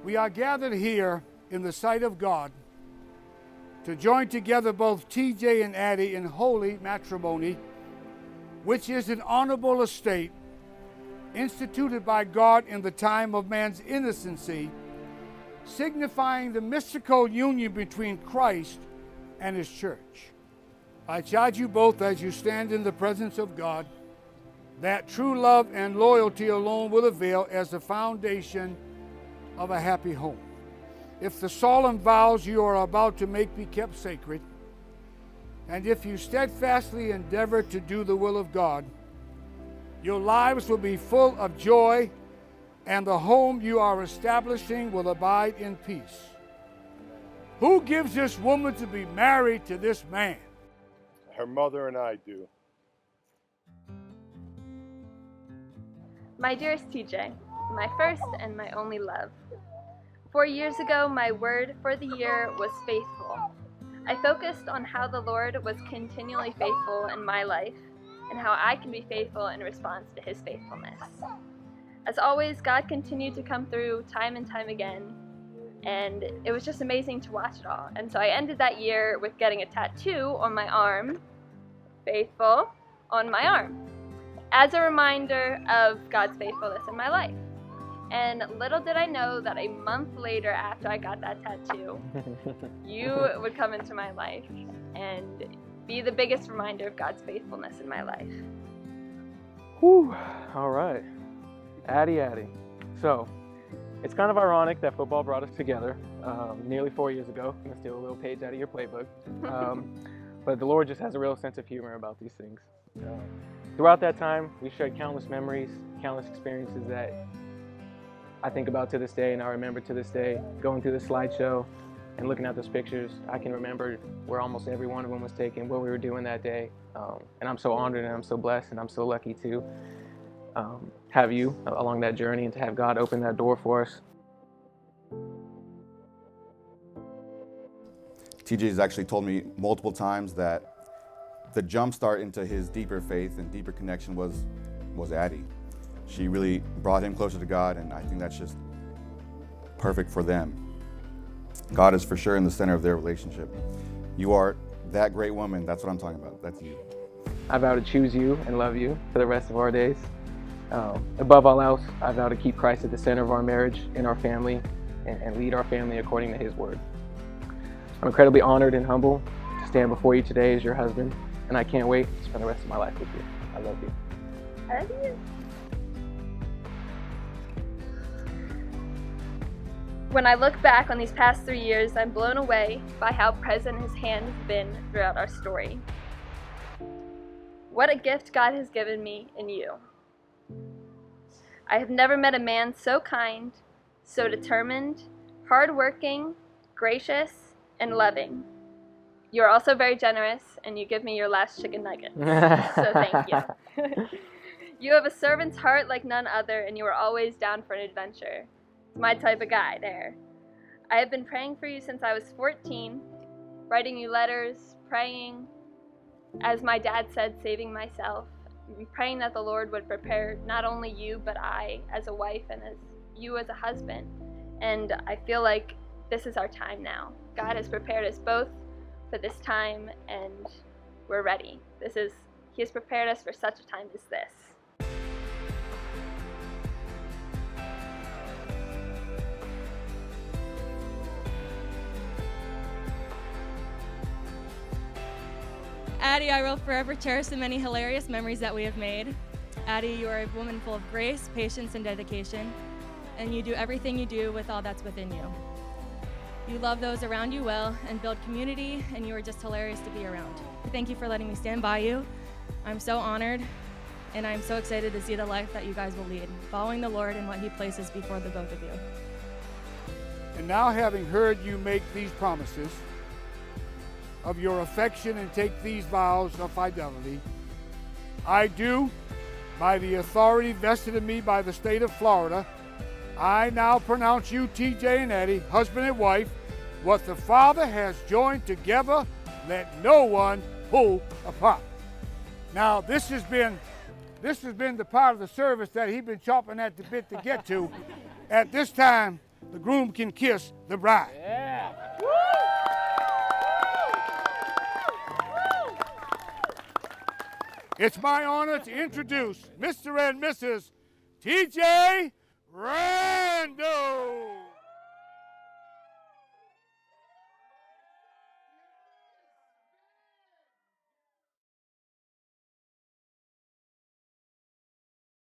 We are gathered here in the sight of God to join together both TJ and Addi in holy matrimony, which is an honorable estate instituted by God in the time of man's innocency, signifying the mystical union between Christ and his church. I charge you both as you stand in the presence of God that true love and loyalty alone will avail as the foundation of a happy home. If the solemn vows you are about to make be kept sacred, and if you steadfastly endeavor to do the will of God, your lives will be full of joy, and the home you are establishing will abide in peace. Who gives this woman to be married to this man? Her mother and I do. My dearest TJ, my first and my only love. 4 years ago, my word for the year was faithful. I focused on how the Lord was continually faithful in my life and how I can be faithful in response to his faithfulness. As always, God continued to come through time and time again, and it was just amazing to watch it all. And so I ended that year with getting a tattoo on my arm, faithful, on my arm, as a reminder of God's faithfulness in my life. And little did I know that a month later after I got that tattoo, you would come into my life and be the biggest reminder of God's faithfulness in my life. Whew, all right. Addi. So, it's kind of ironic that football brought us together nearly 4 years ago. I'm going to steal a little page out of your playbook. But the Lord just has a real sense of humor about these things. Throughout that time, we shared countless memories, countless experiences that I think about to this day, and I remember to this day, going through the slideshow and looking at those pictures. I can remember where almost every one of them was taken, what we were doing that day. And I'm so honored and I'm so blessed and I'm so lucky to have you along that journey and to have God open that door for us. TJ's actually told me multiple times that the jump start into his deeper faith and deeper connection was Addi. She really brought him closer to God, and I think that's just perfect for them. God is for sure in the center of their relationship. You are that great woman. That's what I'm talking about. That's you. I vow to choose you and love you for the rest of our days. Above all else, I vow to keep Christ at the center of our marriage and our family and lead our family according to his word. I'm incredibly honored and humble to stand before you today as your husband, and I can't wait to spend the rest of my life with you. I love you. I love you. When I look back on these past 3 years, I'm blown away by how present his hand has been throughout our story. What a gift God has given me in you. I have never met a man so kind, so determined, hardworking, gracious, and loving. You're also very generous, and you give me your last chicken nugget. So thank you. You have a servant's heart like none other, and you are always down for an adventure. It's my type of guy there. I have been praying for you since I was 14, writing you letters, praying, as my dad said, saving myself, praying that the Lord would prepare not only you, but I as a wife and as you as a husband. And I feel like this is our time now. God has prepared us both for this time, and we're ready. He has prepared us for such a time as this. Addi, I will forever cherish the many hilarious memories that we have made. Addi, you are a woman full of grace, patience, and dedication, and you do everything you do with all that's within you. You love those around you well and build community, and you are just hilarious to be around. Thank you for letting me stand by you. I'm so honored, and I'm so excited to see the life that you guys will lead, following the Lord and what he places before the both of you. And now, having heard you make these promises of your affection and take these vows of fidelity, I do, by the authority vested in me by the state of Florida, I now pronounce you, TJ and Addi, husband and wife. What the Father has joined together, let no one pull apart. Now, this has been the part of the service that he's been chomping at the bit to get to. At this time, the groom can kiss the bride. Yeah. It's my honor to introduce Mr. and Mrs. TJ Rando.